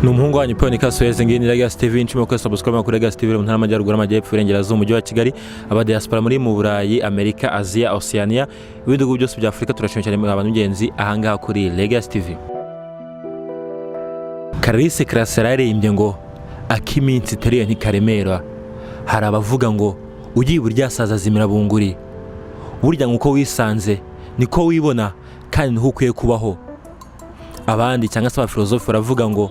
Umuhungu wanyu Poni Kasuweze ngini Legas TV nchimo kwa subscribe kuri Legas TV mu ntara y'Amajyaruguru y'Amajyepfo y'Iburengerazuba umujyi wa Kigali aba diaspora muri mu Burayi Amerika Asia Oceania ibihugu byose bya Afrika turashimye cyane abantu b'ingenzi ahangaha kuri Legas TV. Karisi Krasarare imbye ngo akiminsi teriye ntikaremera hari abavuga ngo ugiye burya saza zimira bunguri burya nkuko wisanze niko wibona kandi niko ukwiye kubaho. Abandi cyangwa se abafilozofi baravuga ngo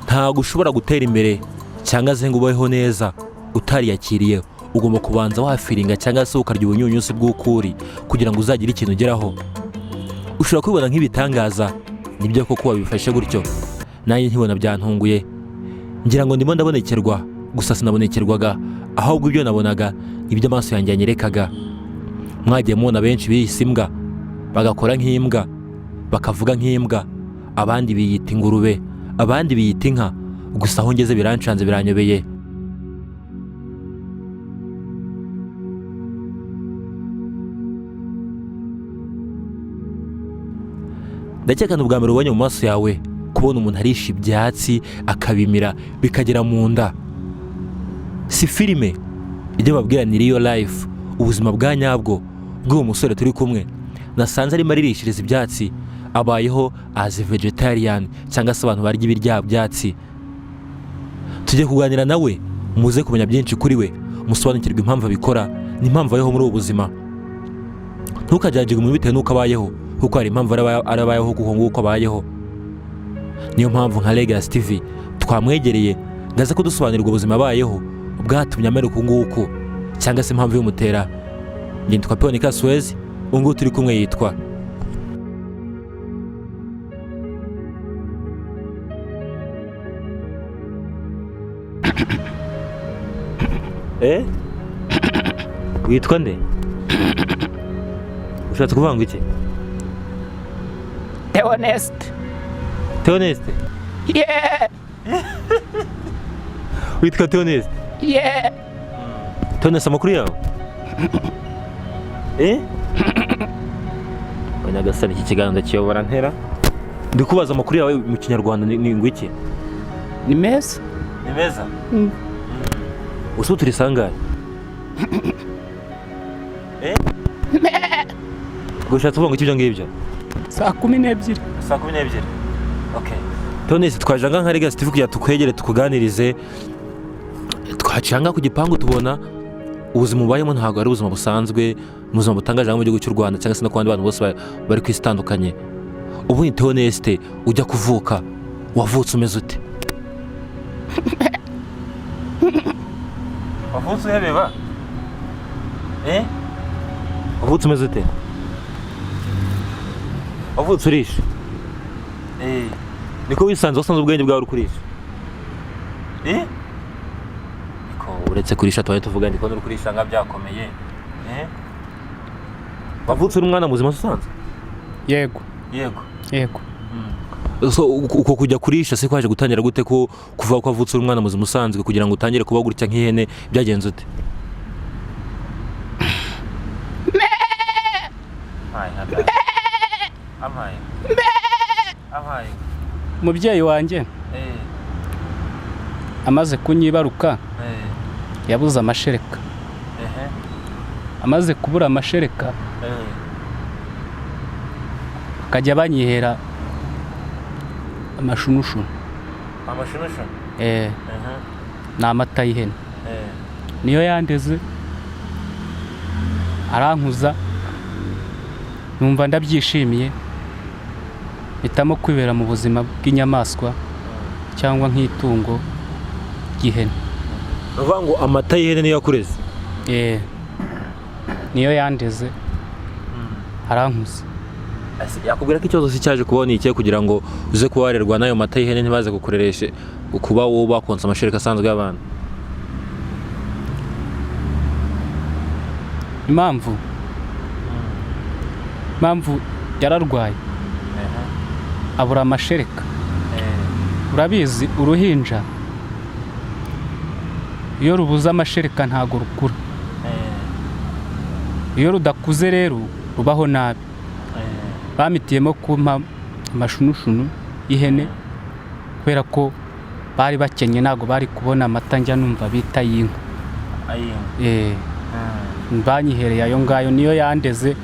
ntago ushobora gutera imbere cyangwa se ngo ubeho neza utariyakiriye, ugomba kubanza wafiringa cyangwa se ukarya ubunyunyusi bw'ukuri kugira ngo uzagire ikintu ugeraho. Ushobora kubibona nk'ibitangaza nibyo koko wabifashe gutyo, nanjye nkibona byantunguye ngira ngo ndimo ndabonekerwa, gusa sinabonekerwaga ahubwo ibyo nabonaga ibyo amaso yanjye yanyerekaga. Mwagiye mubona benshi biyise imbwa bagakora nk'imbwa bakavuga nk'imbwa, abandi biyita ingurube, abandi biyita inka, gusa aho ngeze birancanze biranyobeye. Ndakeka n'ubwa mbere ubonye mu maso yawe kubona umuntu arisha ibyatsi akabimira bikagera mu nda. Si filime, ibyo babwira ni real life, ubuzima bwa nyabwo bw'uwo musore turi kumwe. Nasanze arimo aririshiriza ibyatsi, abayeho as a vegetarian cyangwa se abantu barya ibirya byatsi. Tujye kuganira nawe muze kumenya byinshi kuri we, musobanukirwe impamvu abikora n'impamvu ayeho muri ubu buzima. Ntukajyaje umuntu bitewe nuko abayeho, kuko hari impamvu arabayeho kuko nguko abayeho. Niyo mpamvu nka Legas TV twamwegereye ngaze kudusobanurira ubuzima abayeho bwatumye amera uko nguko cyangwa se impamvu y'umutera. Ngitwa Poni Kasuweze, ungu turi kumwe yitwa witwa nde? Ushatse kuvuga ngo iki? Theoneste? Yeah. Witwa Theoneste? Yeah. Theoneste amakuru yawe? Abanyagasani iki kiganza kiyobora ntera. Ndikubaza amakuru yawe mu Kinyarwanda ni ngwiki? Ni meza. Ni meza? Usu turisangaye? Gushatse kuvuga ngo iki byo ngibyo? Saa 12. Saa 12. Okay. Theoneste twajanga nka Legas TV kugira tukwegere tukuganirize. Twacanga ku gipangu tubona ubuzima ubayemo ntabwo ari ubuzima busanzwe, ubuzima butangaje mu gihugu cy'u Rwanda cyangwa se no kwandi bantu bose bari kwistandukanye. Ubu ni Theoneste ujya kuvuka wavutse umeze ute? Wavutse uhebeba? Wavutse umeze ute? Wavutse urisha? Niko wisanze wasanze ubwenge bwawe ukurisha? Uretse kurisha twaye tuvuga ndiko no kurisha nga byakomeye. Wavutse uri umwana muzima usanzwe? Yego. So uko kujya kurisha se kwaje gutangira gute ko kuva ko wavutse uri umwana muzima usanzwe kugira ngo utangire kuba gutya nk'ihene byagenze ute? Umubyeyi wanjye amaze kunyibaruka yabuze amashereka. amaze kubura amashereka bakajya banyihera amashunushunu. Ni amata y'ihene niyo yandeze arankuza, numva ndabyishimiye, mpitamo kwibera mu buzima bw'inyamaswa cyangwa nk'itungo ry'ihene. uvuga ngo amata y'ihene niyo yakureze? Niyo yandeze arankuza. yakubwira ko ikibazo cyaje kubona iki kugira ngo uze kuba warerwa n'ayo mata y'ihene ntibaze gukorereshe kuba wowe bakonsa amashereka asanzwe y'abana? impamvu yararwaye abura amashereka. Urabizi uruhinja iyo rubuze amashereka ntago rukura, iyo rudakuze rero rubaho nabi. Bamitiyemo kumpa amashunushunu y'ihene kubera ko bari bakenye, ntago bari kubona amata njya numva bita y'inka. Banyihereye ayo ngayo, niyo yandeze,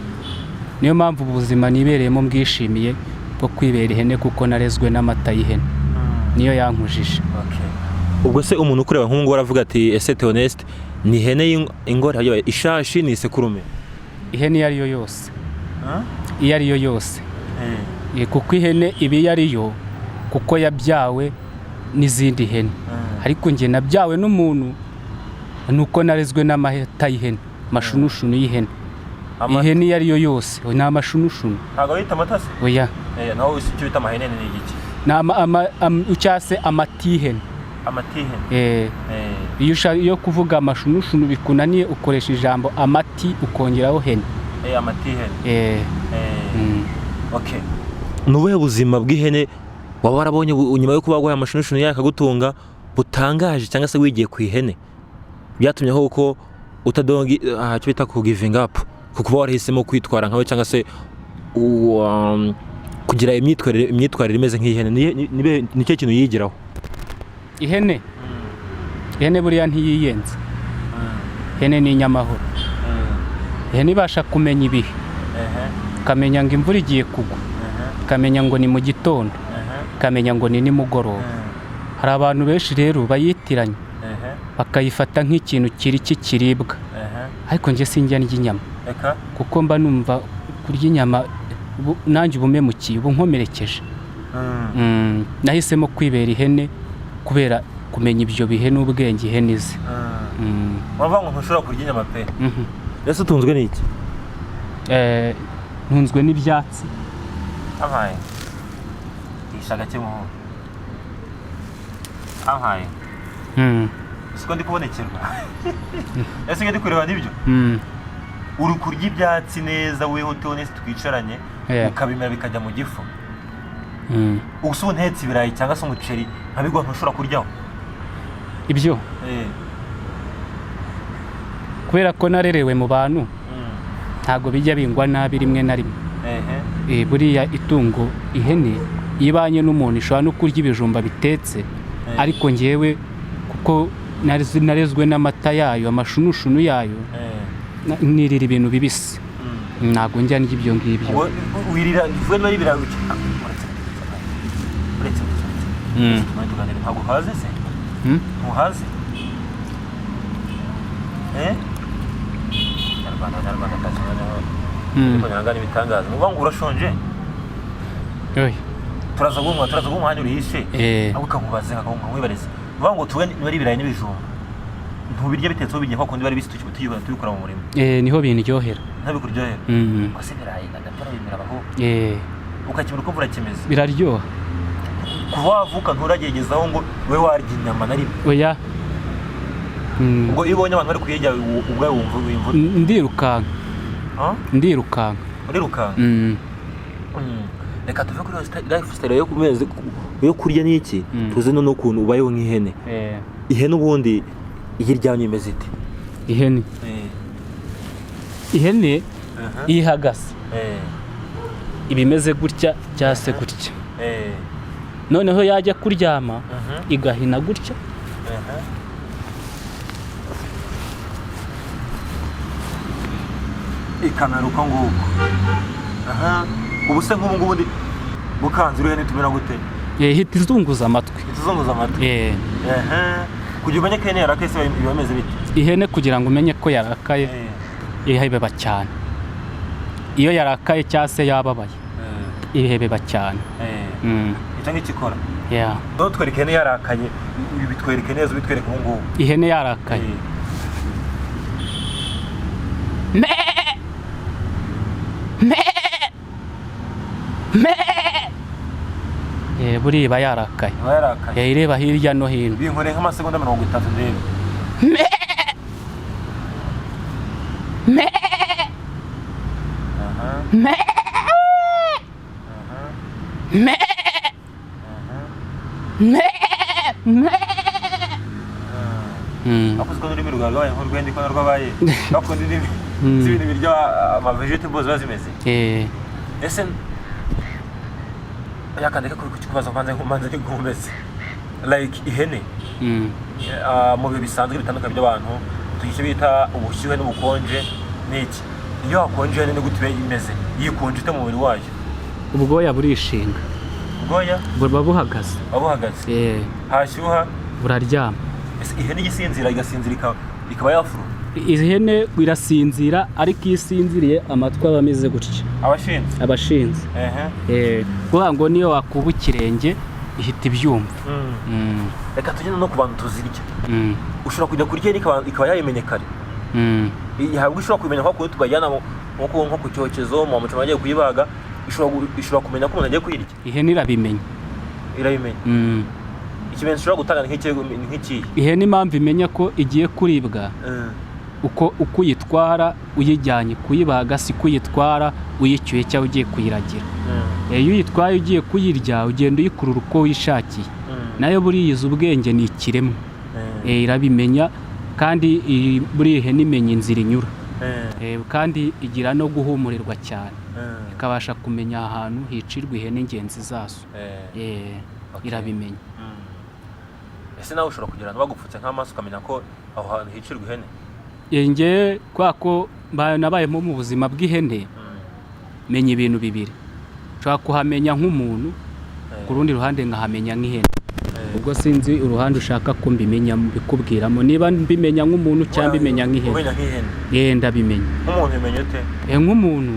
niyo mpamvu ubuzima nibereyemo mbwishimiye bwo kwibera ihene, kuko narezwe n'amata y'ihene, niyo yankujije. ubwo se umuntu ukureba nk'ubu ngubu aravuga ati ese Theoneste ni ihene y'ingore, ishashi, ni isekurume? Ihene iyo ari yo yose, iyo ari yo yose, kuko ihene iba iyo ari yo kuko yabyawe n'izindi hene, ariko njye nabyawe n'umuntu, nuko narezwe n'amata y'ihene, amashunushunu y'ihene. Ihene iyo ari yo yose ni amashunushunu. Ntabwo yita amata se? Oya. Naho icyo bita amahene ni igiki? Ucyase amata y'ihene. Amata y'ihene? Iyo kuvuga amashunushunu bikunaniye ukoresha ijambo amati ukongeraho hene. Amata y'ihene. Ni ubuhe buzima bw'ihene waba warabonye nyuma yo kuba waguhaye amashunushunu yayo akagutunga butangaje, cyangwa se wigiye ku ihene byatumye ko utadonga icyo bita ku giving up, kuko warahisemo kwitwara nkawe cyangwa se kugira imyitwarire imeze nk'ihene? Ni cyo kintu yigiraho ihene? Ihene buriya ntiyiyenza. Ihene ni inyamahoro. Ihene ibasha kumenya ibihe, ikamenya ngo imvura igiye kugwa, ikamenya ngo ni mu gitondo, ikamenya ngo ni nimugoroba. Hari abantu benshi rero bayitiranya bakayifata nk'ikintu kikiribwa, ariko njye sinjya ndya inyama, kuko mba numva kurya inyama nanjye ubumemukiye, ubu nkomerekeje. Nahisemo kwibera ihene kubera kumenya ibyo bihe n'ubwenge ihene izi. Wavuga ngo ntushobora kurya inyama pe? Ese utunzwe n'iki? Ntunzwe n'ibyatsi. Ampaye ishaga cy'umuhoro ampaye siko ndi kubonekerwa. Ese ngende kureba n'ibyo uri kurya ibyatsi neza weho Theoneste twicaranye ukabimera bikajya mu gifu. Ubu ntetse ibirayi cyangwa se umuceri nkabigwa ntushobora kuryaho ibyo? Kubera ko narerewe mu bantu ntago bijya bingwa nabi rimwe na rimwe. Buriya itungo ihene ibanye n'umuntu ishobora no kurya ibijumba bitetse, ariko njyewe kuko narezwe n'amata yayo, amashunushunu yayo, nirira ibintu bibisi, ntago njya ndya ibyo ngibyo. Wirira vuba niba ibirayi uretse ntabwo uhaze se? Ntuhaze? Nyarwanda kazi ariko nyangana ibitangaza. Uvuga ngo urashonje? Turaza guha umwanya urihishe ahubwo ukamubaze nkamwibariza. Uvuga ngo tuwe niba ari ibirayi n'ibijumba ntubirya bitetse ubigiye kuko bari bisi tubikora mu murimo. Niho biniryohera. Ntabikuryohera? Kwase ibirayi ndapara bimera baho. Ukakimura uko mvura kimeze. Biraryoha. Kuva wavuka nturagegezaho ngo we warya inyama na rimwe? Oya. Ubwo iyo ubonye abantu bari kuyirya ubwawe wumva? Ndirukanka. Ndirukanka. Urirukanka? Reka tuve kuri lifestyle yo kurya n'iki tuze no n'ukuntu ubayeho nk'ihene. Ihene ubundi iyiryamye imeze ite? Ihene ihagaze ibimeze gutya cyangwa se gutya, noneho yajya kuryama igahina gutya, ikamera uko nguko. Aha, ubu se nk'ubu ngubu bukanze urihe nitumera gute? Hita izunguza amatwi. Izunguza amatwi. Kugira umenye ko ihene yarakaye se biba bimeze bite? Ihene kugira ngo umenye ko yarakaye ihebeba cyane. Iyo yarakaye cyangwa se yababaye ihebeba cyane. Icyo ngikikora. No twereke ihene yarakaye, bitwereke neza, bitwereke ubu ngubu. Ihene yarakaye. Buriya iba yarakaye. Ireba hirya no hino. Binkore nk'amasegonda 30 ndebe. Akozwe n'ururimi rwawe nk'urwende ko rwabaye. Bakunda indimi z'ibintu biryo ama vegetables bazimeze. Ese yakandika kubaza kwanza n'igumeze. Like ihene. Mu bihe bisanzwe bitandukanye by'abantu tugiye bita ubushyuhe n'ubukonje n'iki. Iyo hakonje ihene gute imeze? Yikonje ite mu mubiri wayo? Ubwoya burishinga. Ubwoya buba buhagaze. Buhagaze. Hashyuha buraryama. Ese ihene igisinzira igasinzira ikaba yafuru? Ihene irasinzira ariko isinziriye amatwi aba ameze gutya. Abashinze. Kuvuga ngo niyo wakuba ikirenge ihita ibyumva. Reka tugende no ku bantu tuzirya. Ushobora kujya kurya ikaba yayimenye kare. Ihabwa ushobora kumenya ko tubajyana nko ku cyokezo mu mucyo bagiye kuyibaga, ishobora kumenya ko umuntu agiye kuyirya. Ihene irabimenya. Ikimenyetso ushobora gutanga nk'iki? Ihene impamvu imenya ko igiye kuribwa uko uyitwara uyijyanye kuyibaga, si kuyitwara uyicyuye cyangwa ugiye kuyiragira. Iyo uyitwaye ugiye kuyirya ugenda uyikurura uko wishakiye. Nayo buriya izi ubwenge ni ikiremwa. Irabimenya kandi buriya ihene imenya inzira inyura. Kandi igira no guhumurirwa cyane. Ikabasha kumenya ahantu hicirwa ihene ingenzi zazo. Irabimenya. Ese nawe ushobora kugira ngo bagupfutse nk'amaso ukamenya ko aho hantu hicirwa ihene? Nge kwa ko nabayemo mu buzima bw'ihene menya ibintu bibiri. Nshobora kuhamenya nk'umuntu, ku rundi ruhande nkahamenya nk'ihene. Ubwo sinzi uruhande ushaka ko mbimenya bikubwiramo, niba mbimenya nk'umuntu cyangwa mbimenya nk'ihene. Ndabimenya. Nk'umuntu umenya ute? Nk'umuntu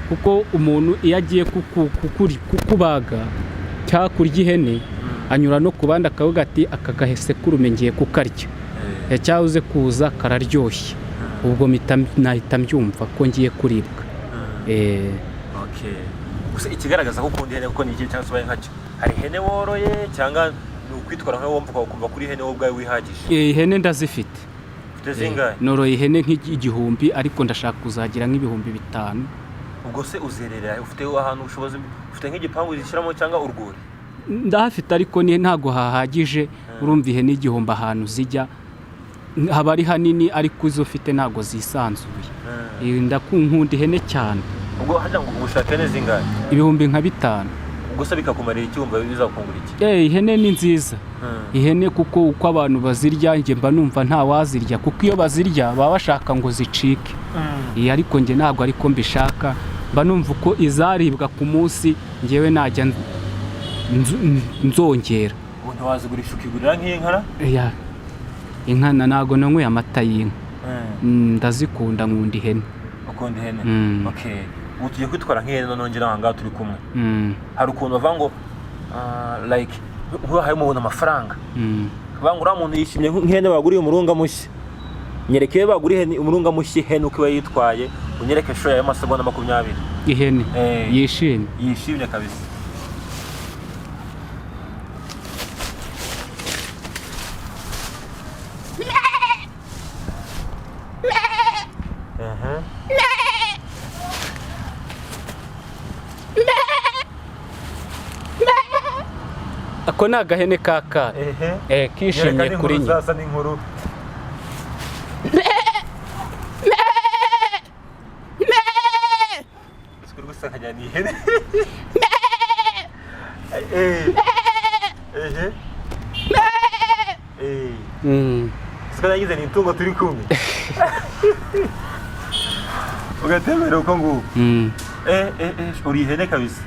kuko umuntu iyo agiye kukubaga cyangwa kurya ihene anyura no kubandi akavuga ati aka gahesekurume ngiye kukarya. Cyangwa uze kuza kararyoshye. Ubwo nahita mbyumva ko ngiye kuribwa. Gusa ikigaragaza ko ukunda ihene kuko ni iki cyangwa se ubaye nkacyo? Hari ihene woroye cyangwa ni ukwitwara nkaho wumva ukumva kuri ihene wowe ubwawe wihagije? Ihene ndazifite. Ufite zingahe? Noroye ihene nk'igihumbi ariko ndashaka kuzagira nk'ibihumbi 5. Ubwo se uzerera ufite ahantu ubushobozi, ufite nk'igipangu zishyiramo cyangwa urwuri? Ndahafite ariko ntago hahagije. Urumva ihene igihumbi ahantu zijya haba ari hanini ariko izo ufite ntago zisanzuye. Ndakunkunda ihene cyane. Ubwo hajya ngo ubushake ihene zingahe? Ibihumbi nka 5. Ubwo se bikakumarira iki, wumva bizakungura iki? Ihene ni nziza. Ihene kuko uko abantu bazirya njye mba numva nta wazirya, kuko iyo bazirya baba bashaka ngo zicike. Ariko njye ntago ariko mbishaka, mba numva uko izaribwa ku munsi njyewe najya nzongera. Ubu ntawazigurisha ukigurira nk'inkara? Inka ntago nanyweye amata y'inka. Ndazikunda, nkunda ihene. Ukunda ihene? Ubu tugiye kwitwara nk'ihene nongera aha ngaha turi kumwe. Hari ukuntu bavuga ngo like nk'uhaye umubona amafaranga. Bavuga ngo uriya muntu yishimye nk'ihene baguriye umurunga mushya. Nyereke baguriye umurunga mushya ihene uko iba yitwaye, unyereke shoya y'amasegonda 20. Ihene yishimye kabisa. Ako ni agahene kaka. Kishimye kuri nyina. Zasa n'inkuru. Sikuru gusa kajyana ihene. Sikuru yagize ni itungo turi kumwe. ugatembera uko nguko uri ihene kabisa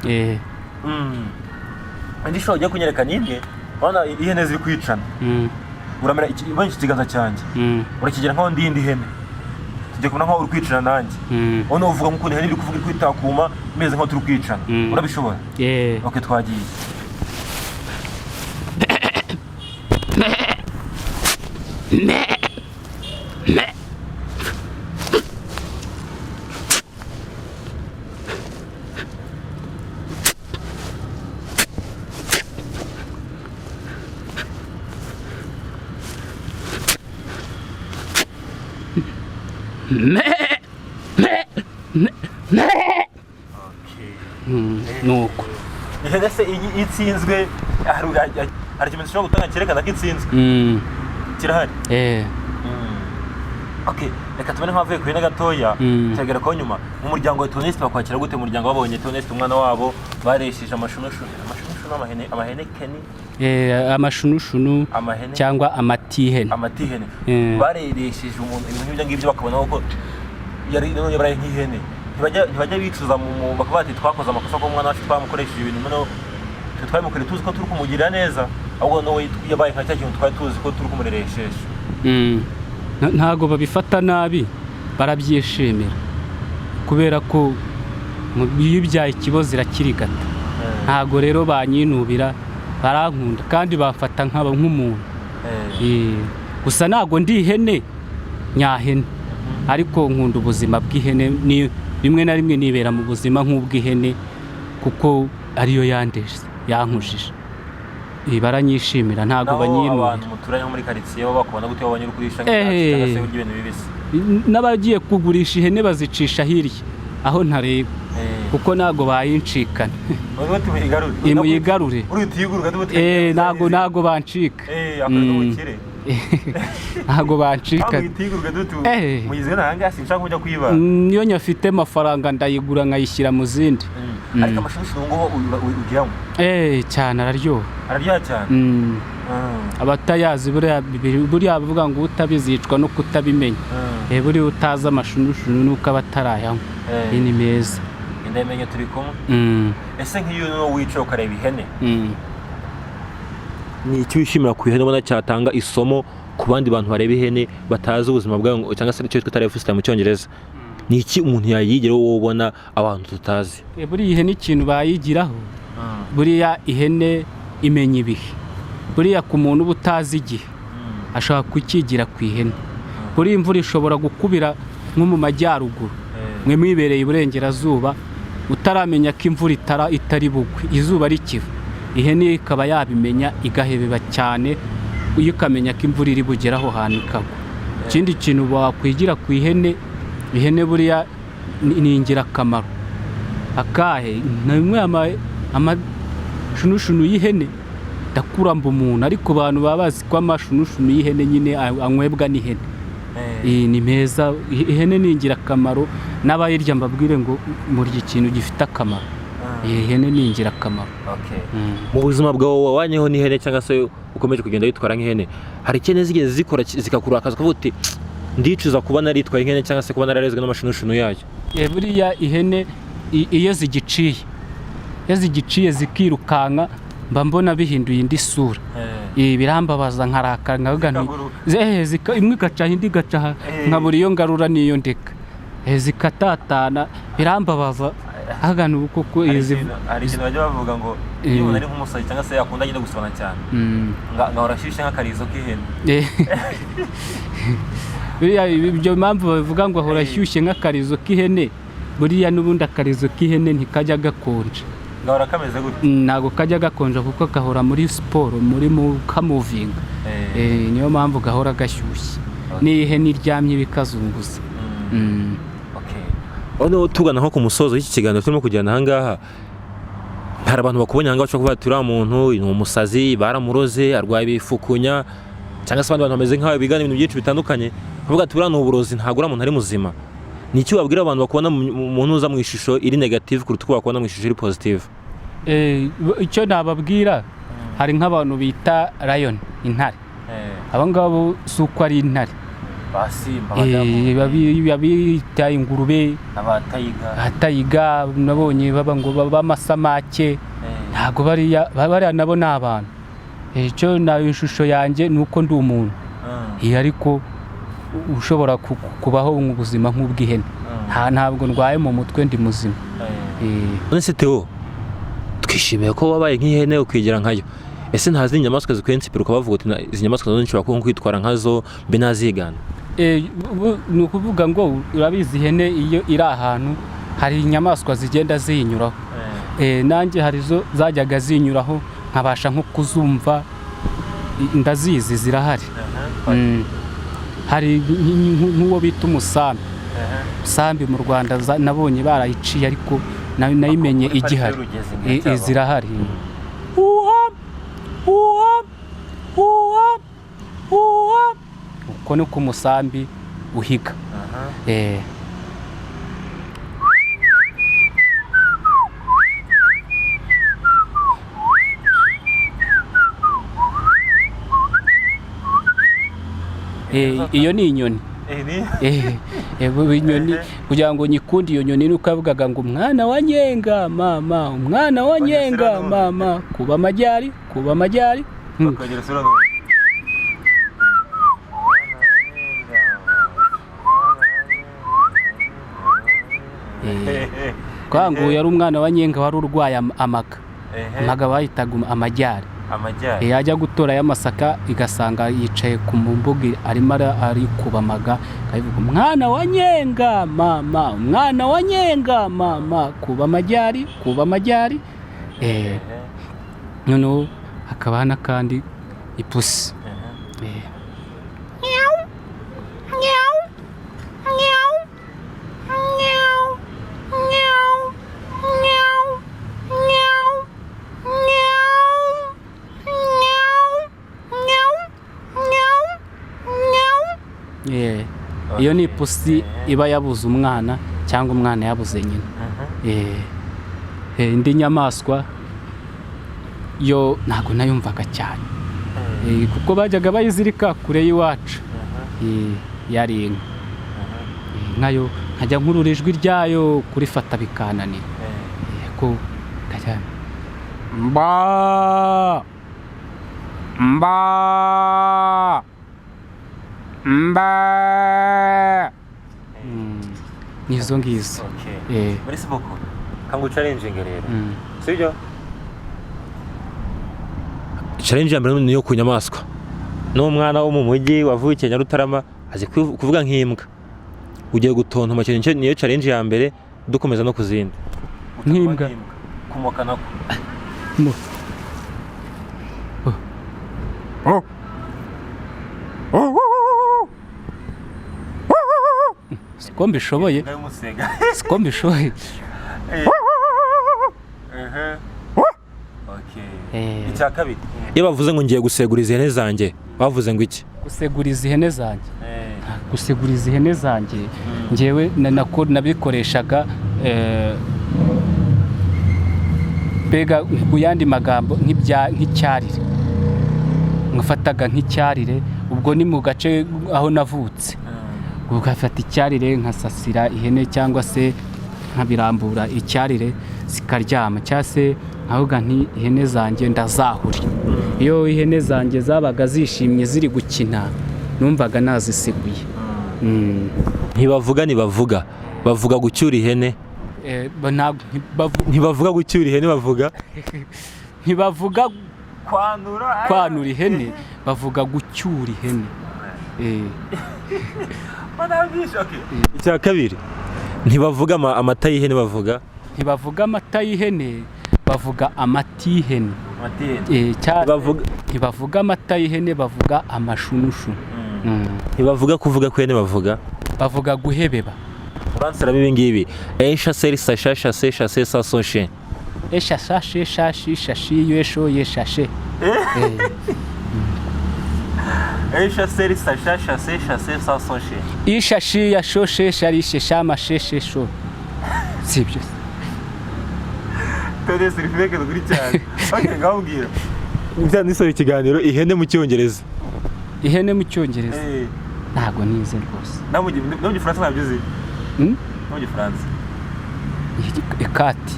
indi shobora ujya kunyereka n'imwe urabona ihene ziri kwicana uramera ibonye iki kiganza cyanjye urakigira nk'aho ndi indi hene tujya kubona nk'aho uri kwicana nanjye ubona uvuga nk'ukuntu ihene iri kuvuga iri kwitakuma imeze nk'aho turi kwicana urabishobora ok twagiye nuko ihene se itsinzwe hari ikimenyetso ushobora gutanga cyerekana ko itsinzwe kirahari ok reka tubone nk'abavuye ku ihene gatoya cyagera ko nyuma mu muryango wa tonisite bakwakira gute mu muryango babonye tonisite umwana wabo baresheje amashunushunu amahene keni amashunushunu cyangwa amatihene bareresheje umuntu ibintu nk'ibyo ngibyo bakabona ko yaraye nk'ihene ntibajya bicuza bakaba bati twakoze amakosa ko umwana wacu twamukoresheje ibintu noneho twabimukoreye tuzi ko turi kumugirira neza ahubwo nawe yabaye nka cya kintu twari tuzi ko turi kumureresheje ntago babifata nabi barabyishimira kubera ko iyo ibyaye ikibazo irakirigata ntago rero banyinubira barankunda kandi bafata nk'umuntu gusa ntago ndi ihene nyahene ariko nkunda ubuzima bw'ihene rimwe na rimwe nibera mu buzima nk'ubw'ihene kuko ariyo yankujije baranyishimira ntago banyinubira abantu muturanye muri quartier bo bakubona gute babonye uri kurisha cyangwa se urya ibintu bibisi n'abagiye kugurisha ihene bazicisha hirya aho ntareba kuko ntago bayincikana muyigarure ntago bancika ntago bancika niyo nyafite amafaranga ndayigura nkayishyira mu zindi ariko amashunushunu ngo ugiramo cyane araryoha cyane abatayazi buriya bavuga ngo utabizicwa no kutabimenya buriya utazi amashunushunu nuko aba atarayanywa ni meza ndamenye turi kumwe ese nk'iyo wicaye ukareba ihene ni iki wishimira ku ihene ubona cyatanga isomo ku bandi bantu bareba ihene batazi ubuzima bwayo cyangwa se icyo twita life system mu cyongereza ni iki umuntu yayigira wowe ubona abantu tutazi buriya ihene ikintu bayigiraho buriya ihene imenya ibihe buriya ku muntu uba utazi igihe ashobora kukigira ku ihene buriya imvura ishobora gukubira nko mu majyaruguru mwe mwibereye iburengerazuba utaramenya ko imvura itari bugwe izuba rikiva ihene ikaba yabimenya igahebeba cyane iyo ukamenya ko imvura iri bugera aho hantu ikagwa ikindi kintu wakwigira ku ihene buriya ni ingirakamaro akahe namwe amashunushunu y'ihene ndakuramba umuntu ariko abantu baba bazi ko amashunushunu y'ihene nyine anywebwa n'ihene ni meza ihene ni ingirakamaro n'abayirya mbabwire ngo murya ikintu gifite akamaro ihene ni ingirakamaro mu buzima bwawe wabanyeho n'ihene cyangwa se ukomeje kugenda witwara nk'ihene hari ikintu zigeze zikora zikakura akazi ukavuga uti ndicuza kuba naritwaye ihene cyangwa se kuba nararezwe n'amashunushunu yayo buriya ihene iyo zigiciye zikirukanka mba mbona bihinduye indi sura birambabaza nkarakara nkavuga nti imwe igaca indi igaca nkabura iyo ngarura n'iyo ndeka zikatatana birambabaza hagana ubu koko hari ikintu bajya bavuga ngo iyo umuntu ari nk'umusazi cyangwa se yakunda agenda gusabana cyane ngahora ashyushye nk'akarizo k'ihene ibyo mpamvu bavuga ngo ahora ashyushye nk'akarizo k'ihene buriya n'ubundi akarizo k'ihene ntikajya gakonje gahora kameze gutya ntabwo kajya gakonja kuko gahora muri siporo muri kamuvinga niyo mpamvu gahora gashyushye n'ihene iryamye bikazunguza noneho tugana nko ku musozo w'iki kiganiro turimo kujyana ahangaha hari abantu bakubonye ahangaha bashobora kuvuga ati uriya muntu ni umusazi baramuroze arwaye ibifukunya cyangwa se abandi bantu bameze nk'aho bigana ibintu byinshi bitandukanye bavuga ati uriya ni uburozi ntabwo uriya muntu ari muzima ni iki wabwira abantu bakubona umuntu uza mu ishusho iri negative kuruta uko bakubona mu ishusho iri positive icyo nababwira hari nk'abantu bita lion intare abo ngabo si uko ari intare basimba babita ingurube abatayiga nabonye baba ngo b'amasamake ntabwo bariya nabo ni abantu icyo nayo ishusho yanjye ni uko ndi umuntu ariko ushobora kubaho mu buzima nk'ubw'ihene ntabwo ndwaye mu mutwe ndi muzima. none se Theo twishimiye ko wabaye nk'ihene ukigira nkayo, ese ntazi inyamaswa zikwiye nsipira ukabavuga uti izi nyamaswa zo nshobora kuba kwitwara nkazo mbe nazigana? ni ukuvuga ngo urabizi ihene iyo iri ahantu hari inyamaswa zigenda ziyinyuraho, nanjye hari zo zajyaga zinyuraho nkabasha nko kuzumva, ndazizi zirahari. Hari nk'uwo bita umusambi mu Rwanda nabonye barayiciye ariko nayimenye igihari, zirahari. uko ni ko umusambi uhiga. iyo ni inyoni. Inyoni kugira ngo nyikunde iyo nyoni nuko avugaga ngo umwana wa nyenga mama, umwana wa nyenga mama, kuba amajyari kwa ngo yari umwana wa nyenga wari urwaye amaga bahitaga amajyari. Yajya gutora y'amasaka igasanga yicaye ku mbuga arimo ari kubamaga, akavuga umwana wa nyenga mama, umwana wa nyenga mama, kuba amajyari. Noneho hakaba n'akandi ipusi. Iyo ni ipusi iba yabuze umwana cyangwa umwana yabuze nyina. Indi nyamaswa yo ntabwo nayumvaga cyane, kuko bajyaga bayizirika kure y'iwacu, yari inka. Nkayo nkajya nkurura ijwi ryayo kurifata bikananira, ko mba nizo ngizo. Muri siboko kangu challenge rero sibyo? Challenge yambere niyo ku nyamaswa. N'umwana wo mu mujyi wavukiye Nyarutarama azi kuvuga nk'imbwa, ugiye gutontoma cyane, niyo challenge ya mbere dukomeza no kuzindi. Nk'imbwa kumoka nako siko mbishoboye. Icya kabiri, iyo bavuze ngo ngiye guseguriza ihene zanjye bavuze ngo iki? Guseguriza ihene zanjye, guseguriza ihene zanjye ngewe nabikoreshaga mbega ku yandi magambo nk'icyarire, nkafataga nk'icyarire. Ubwo ni mu gace aho navutse, ugafata icyarire nkasasira ihene cyangwa se nkabirambura icyarire zikaryama, cyangwa se nkavuga nti ihene zanjye ndazahuri. Iyo ihene zanjye zabaga zishimye ziri gukina numvaga nazisiguye. Ntibavuga bavuga gucyura ihene. Ntibavuga gucyura ihene, bavuga ntibavuga kwanura ihene, bavuga gucyura ihene. Icya kabiri, ntibavuga amata y'ihene, ntibavuga amata y'ihene, bavuga amati y'ihene. Ntibavuga amata y'ihene, bavuga amashunushu. Ntibavuga kuvuga kw'ihene, bavuga guhebeba. Uransara ibi ngibi chasser sacha chasser chasser ça son chien. Chasse chashi yesho yeshashe. Chasser sacha chasser chasser ça son chien. Ishashi yashoshe sharishe shama sheshe sho. Sibyo. Tode serifeke dukuri cyane. Okay, ngambwira. Byanditse ikiganiro ihene mu Cyongereza. Ihene mu Cyongereza. ntabwo nize rwose. No mu Gifaransa ntabyo uzi? No mu Gifaransa. Ekati.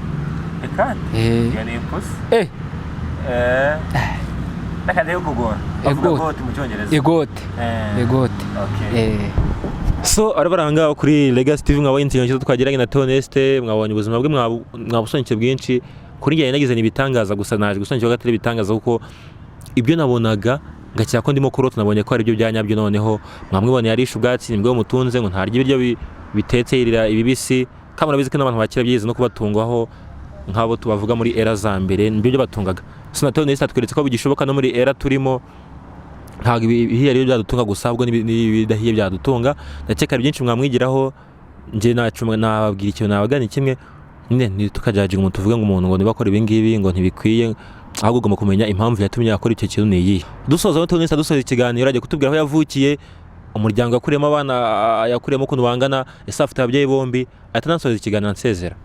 Yani impusi? Nakande kugora. Egote mu Cyongereza. Egote. Okay. So arabaranga kuri Legacy TV mwabonye intiyo twagiranye na Toneste, mwabonye ubuzima bwe mwabusonye bwinshi. Kuri njye nagize nibitangaza gusa naje gusonye gatari bitangaza kuko ibyo nabonaga ngakira ko ndimo kurota nabonye ko ari byo byanyabyo noneho mwamwibone yarisha ubwatsi nibwo mutunze ngo ntarya ibiryo bitetse irira ibibisi kamara bizi ko n'abantu bakira byize no kubatungwaho nk'abo tubavuga muri era za mbere nibyo byo batungaga. Sinatone nisa tweretse ko bigishoboka no muri era turimo ntabwo ibihiye rero byadutunga gusa ahubwo n'ibidahiye byadutunga. Ndakeka byinshi mwamwigiraho nje nababwira icyo nabagana kimwe nyine tukajaje umuntu tuvuga ngo umuntu ngo nibakora ibi ngibi ngo ntibikwiye ahubwo ugomba kumenya impamvu yatumye akora icyo kintu niyi. Dusoza no Tonesta dusoza ikiganiro ajya kutubwira aho yavukiye, umuryango yakuriyemo abana yakuriyemo ukuntu bangana, ese afite ababyeyi bombi, atanansoza ikiganiro nsezera.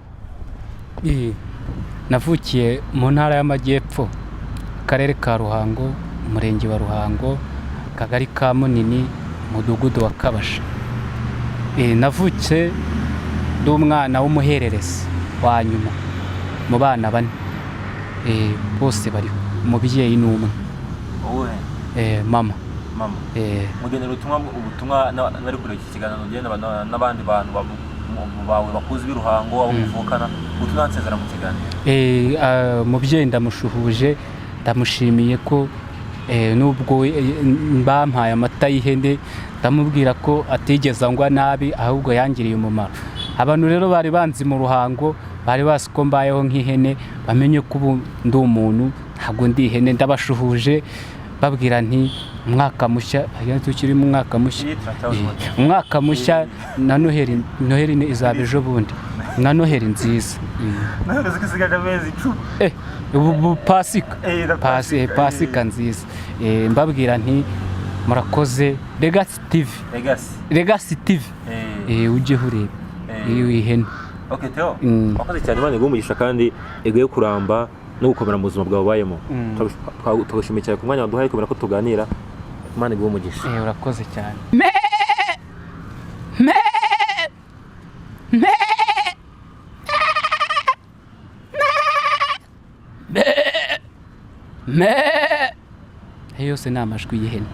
Navukiye mu ntara y'Amajyepfo, akarere ka Ruhango, umurenge wa Ruhango, kagari ka Munini, umudugudu wa Kabasha. Navutse ndi umwana w'umuhererezi wa nyuma mu bana bane. Bose bari umubyeyi n'umwe. Mama. Mugenera ubutumwa nari kure iki kiganiro ngenda n'abandi bantu bawe bakuzi biruhango abo muvukana utunansezera mu kiganiro. Mubyeyi ndamushuhuje, ndamushimiye ko nubwo bampaye amata y'ihene ndamubwira ko atigeze angwa nabi ahubwo yangiriye umumaro. Abantu rero bari banzi mu Ruhango bari basi ko mbayeho nk'ihene bamenye ko ubu ndi umuntu ntabwo ndi ihene. Ndabashuhuje babwira nti umwaka mushya tukiri mu mwaka mushya na Noheli izaba ejo bundi na Noheli nziza. Ubu Pasika nziza. Mbabwira nti murakoze Legacy TV ujye ureba iyo ihene. Okay Theo, wakoze cyane Imana igumugisha kandi egoye kuramba no gukomera mu buzima bwawe bayemo. Tugushimiye cyane ku mwanya waduhaye kubera ko tuganira. Imana igumugisha. Urakoze cyane. Yose ni amajwi y'ihene.